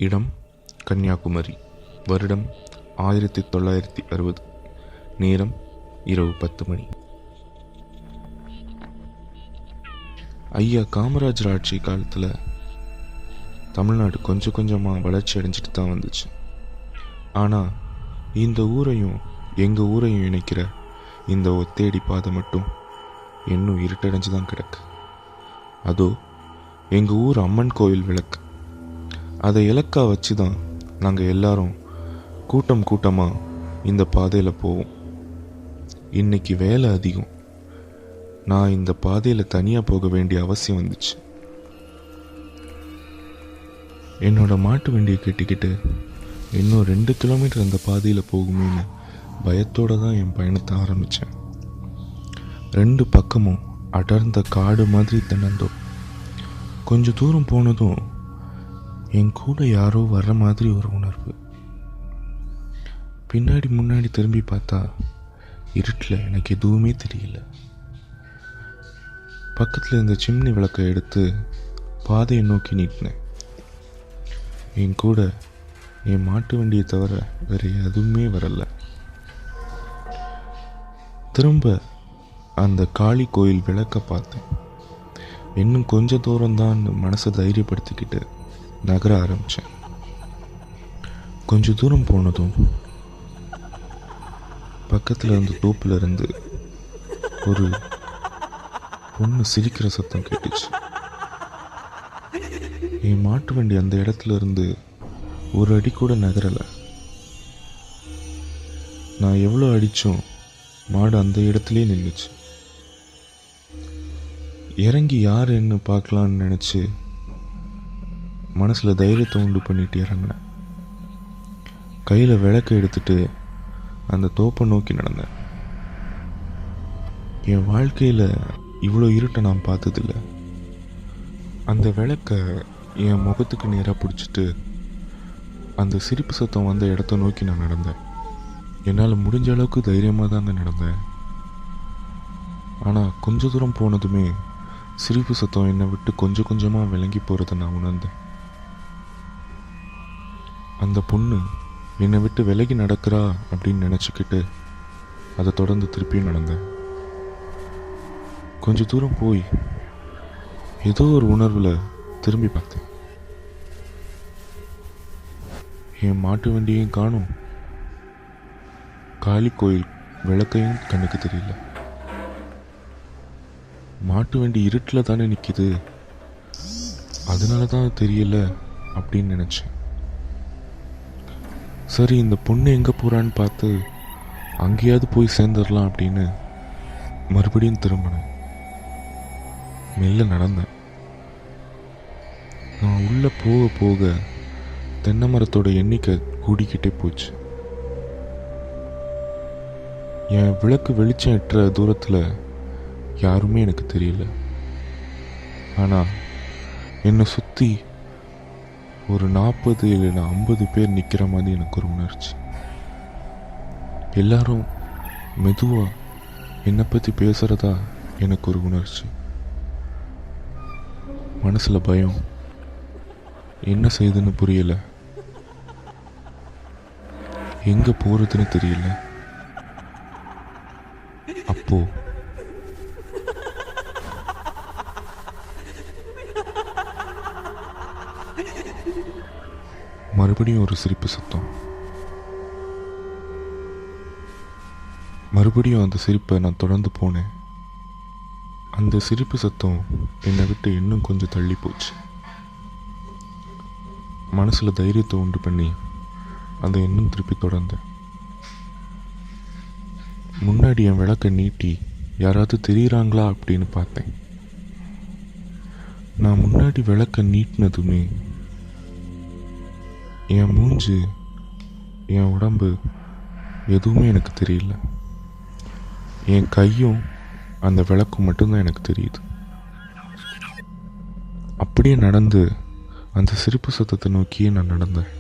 இடம் கன்னியாகுமரி. வருடம் 1960. நேரம் இரவு 10 மணி. ஐயா காமராஜர் ஆட்சி காலத்தில் தமிழ்நாடு கொஞ்சம் கொஞ்சமாக வளர்ச்சி அடைஞ்சிட்டு தான் வந்துச்சு. ஆனால் இந்த ஊரையும் எங்கள் ஊரையும் இணைக்கிற இந்த ஒத்தேடி பாதை மட்டும் இன்னும் இருட்டடைஞ்சு தான் கிடக்கு. அதோ எங்கள் ஊர் அம்மன் கோயில் விளக்கு. அதை இலக்கா வச்சு தான் நாங்கள் எல்லாரும் கூட்டம் கூட்டமாக இந்த பாதையில் போவோம். இன்னைக்கு வேலை அதிகம். நான் இந்த பாதையில் தனியாக போக வேண்டிய அவசியம் வந்துச்சு. என்னோட மாட்டு வண்டியை கட்டிக்கிட்டு இன்னும் 2 கிலோமீட்டர் அந்த பாதையில் போகுமேன்னு பயத்தோடு தான் என் பயணத்தை ஆரம்பித்தேன். 2 பக்கமும் அடர்ந்த காடு மாதிரி திணந்தோம். கொஞ்சம் தூரம் போனதும் என் கூட யாரோ வர்ற மாதிரி ஒரு உணர்வு. பின்னாடி முன்னாடி திரும்பி பார்த்தா இருட்டில் எனக்கு எதுவுமே தெரியல. பக்கத்தில் இருந்த சிம்னி விளக்கை எடுத்து பாதையை நோக்கி நீட்டினேன். என் கூட என் மாட்டு வண்டியை தவிர வேறு எதுவுமே வரல. திரும்ப அந்த காளி கோயில் விளக்க பார்த்தேன். இன்னும் கொஞ்சம் தூரம்தான் மனசை தைரியப்படுத்திக்கிட்டு நகர ஆரம்பித்தேன். கொஞ்சம் தூரம் போனதும் பக்கத்தில் இருந்த தோப்பில் இருந்து ஒரு பொண்ணு சிரிக்கிற சத்தம் கேட்டுச்சு. என் மாட்டு வண்டி அந்த இடத்துல இருந்து ஒரு அடி கூட நகரலை. நான் எவ்வளோ அடித்தும் மாடு அந்த இடத்துலயே நின்றுச்சு. இறங்கி யார் என்ன பார்க்கலான்னு நினச்சி மனசில் தைரியத்தை உண்டு பண்ணிட்டு இறங்கினேன். கையில் விளக்கு எடுத்துட்டு அந்த தோப்பை நோக்கி நடந்தேன். என் வாழ்க்கையில் இவ்வளோ இருட்டை நான் பார்த்ததில்ல. அந்த விளக்கை என் முகத்துக்கு நேராக பிடிச்சிட்டு அந்த சிரிப்பு சத்தம் வந்த இடத்த நோக்கி நான் நடந்தேன். என்னால் முடிஞ்ச அளவுக்கு தைரியமாக தாங்க நடந்தேன். ஆனால் கொஞ்ச தூரம் போனதுமே சிரிப்பு சத்தம் என்னை விட்டு கொஞ்சம் கொஞ்சமாக விளங்கி போகிறத நான் உணர்ந்தேன். அந்த பொண்ணு என்னை விட்டு விலகி நடக்கிறா அப்படின்னு நினச்சிக்கிட்டு அதை தொடர்ந்து திருப்பியும் நடந்தேன். கொஞ்சம் தூரம் போய் ஏதோ ஒரு உணர்வில் திரும்பி பார்த்தேன். என் மாட்டு வண்டியையும் காணும், காளி கோயில் விளக்கையும் கண்ணுக்கு தெரியல. மாட்டு வண்டி இருட்டில் தானே நிற்கிது, அதனால தான் தெரியல அப்படின்னு நினச்சேன். சரி, இந்த பொண்ணு எங்கே போகிறான்னு பார்த்து அங்கேயாவது போய் சேர்ந்துடலாம் அப்படின்னு மறுபடியும் திரும்பினேன். மெல்ல நடந்தேன். நான் உள்ளே போக போக தென்னை மரத்தோட எண்ணிக்கை கூடிக்கிட்டே போச்சு. என் விளக்கு வெளிச்சம் எட்டுற தூரத்தில் யாருமே எனக்கு தெரியல. ஆனால் என்னை சுற்றி ஒரு 40 இல்லைன்னா 50 பேர் நிற்கிற மாதிரி எனக்கு ஒரு உணர்ச்சி. எல்லாரும் மெதுவாக என்னை பற்றி பேசுகிறதா எனக்கு ஒரு உணர்ச்சி. மனசில் பயம், என்ன செய்யுதுன்னு புரியல, எங்கே போகிறதுன்னு தெரியல. அப்போ மறுபடியும் ஒரு சிரிப்பு சத்தம். மறுபடியும் அந்த சிரிப்பை நான் தொடர்ந்து போனேன். அந்த சிரிப்பு சத்தம் என்னை விட்டு இன்னும் கொஞ்சம் தள்ளி போச்சு. மனசில் தைரியத்தை உண்டு பண்ணி அதை இன்னும் திருப்பி தொடர்ந்தேன். முன்னாடி என் விளக்கை நீட்டி யாராவது தெரியுறாங்களா அப்படின்னு பார்த்தேன். நான் முன்னாடி விளக்கை நீட்டினதுமே என் மூஞ்சு, என் உடம்பு எதுவுமே எனக்கு தெரியல. என் கையும் அந்த விளக்கும் மட்டும்தான் எனக்கு தெரியுது. அப்படியே நடந்து அந்த சிரிப்பு சத்தத்தை நோக்கியே நான் நடந்தேன்.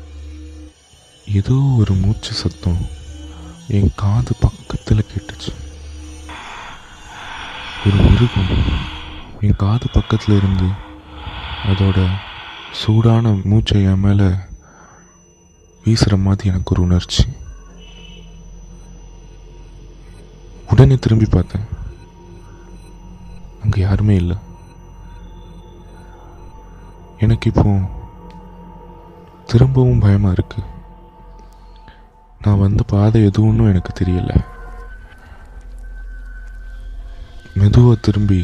ஏதோ ஒரு மூச்சு சத்தம் என் காது பக்கத்தில் கேட்டுச்சு. ஒரு மிருகம் என் காது பக்கத்தில் இருந்து அதோட சூடான மூச்சை என் மேலே வீசுகிற மாதிரி எனக்கு ஒரு உணர்ச்சி. உடனே திரும்பி பார்த்தேன். அங்கே யாருமே இல்லை. எனக்கு இப்போ திரும்பவும் பயமாக இருக்கு. நான் வந்த பாதை எதுவும் எனக்கு தெரியல. மெதுவாக திரும்பி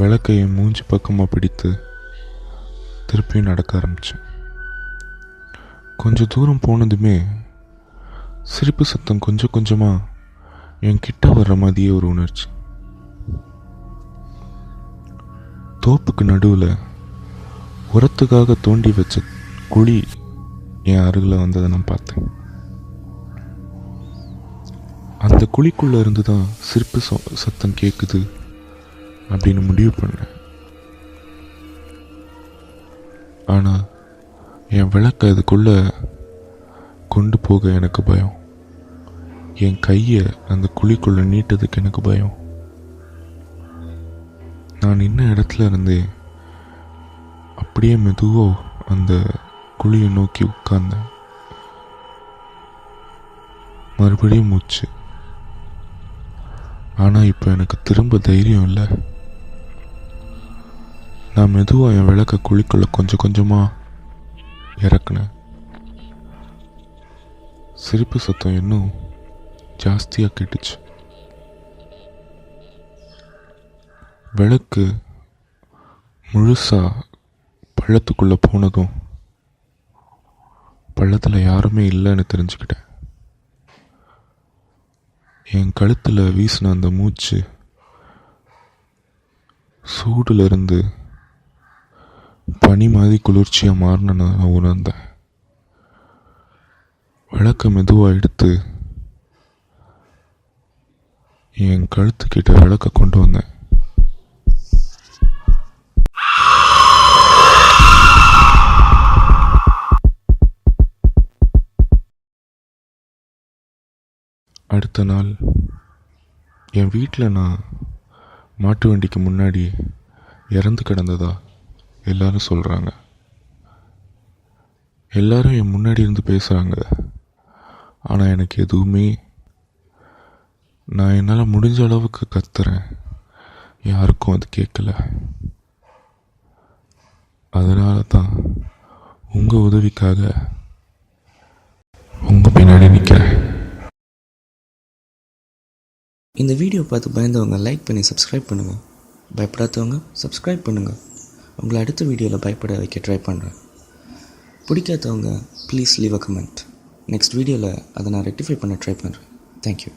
விளக்கை என் மூஞ்சி பக்கமாக பிடித்து திருப்பியும் நடக்க ஆரம்பித்தேன். கொஞ்சம் தூரம் போனதுமே சிரிப்பு சத்தம் கொஞ்சம் கொஞ்சமாக என் கிட்ட வர்ற மாதிரியே ஒரு உணர்ச்சி. தோப்புக்கு நடுவில் உரத்துக்காக தோண்டி வச்ச குழி என் அருகில் வந்ததை நான் பார்த்தேன். அந்த குழிக்குள்ளே இருந்து தான் சிரிப்பு சத்தம் கேட்குது அப்படின்னு முடிவு பண்ணேன். ஆனால் என் விளக்கை அதுக்குள்ளே கொண்டு போக எனக்கு பயம். என் கையை அந்த குழிக்குள்ளே நீட்டதுக்கு எனக்கு பயம். நான் நின்ன இடத்துல இருந்தே அப்படியே மெதுவாக அந்த குழியை நோக்கி உட்கார்ந்தேன். மறுபடியும் மூச்சு. ஆனால் இப்போ எனக்கு திரும்ப தைரியம் இல்லை. நான் மெதுவாக என் விளக்க குழிக்குள்ள கொஞ்சம் கொஞ்சமாக இறக்குனேன். சிரிப்பு சத்தம் இன்னும் ஜாஸ்தியாக கேட்டுச்சு. விளக்கு முழுசாக பள்ளத்துக்குள்ளே போனதும் பள்ளத்தில் யாருமே இல்லைன்னு தெரிஞ்சுக்கிட்டேன். என் கழுத்தில் வீசின அந்த மூச்சு சூடுலேருந்து பனி மாதிரி குளிர்ச்சியாக மாறின நான் உணர்ந்தேன். விளக்க மெதுவாக எடுத்து என் கழுத்துக்கிட்ட விளக்க கொண்டு வந்தேன். அடுத்த நாள் என் வீட்டில் நான் மாட்டு வண்டிக்கு முன்னாடி இறந்து கிடந்ததா எல்லாரும் சொல்கிறாங்க. எல்லாரும் என் முன்னாடி இருந்து பேசுகிறாங்க. ஆனால் எனக்கு எதுவுமே, நான் என்னால் முடிஞ்ச அளவுக்கு கத்துறேன், யாருக்கும் அது கேட்கல. அதனால தான் உங்கள் உதவிக்காக உங்கள் பின்னாடி நிற்கிறேன். இந்த வீடியோ பார்த்து பயந்தவங்க லைக் பண்ணி சப்ஸ்கிரைப் பண்ணுங்கள். பயப்படாதவங்க சப்ஸ்கிரைப் பண்ணுங்கள். உங்களை அடுத்த வீடியோவில் பயப்பட வைக்க ட்ரை பண்ணுறேன். பிடிக்காதவங்க please leave a comment. Next வீடியோவில் அதை நான் ரெக்டிஃபை பண்ண ட்ரை பண்ணுறேன். தேங்க்யூ.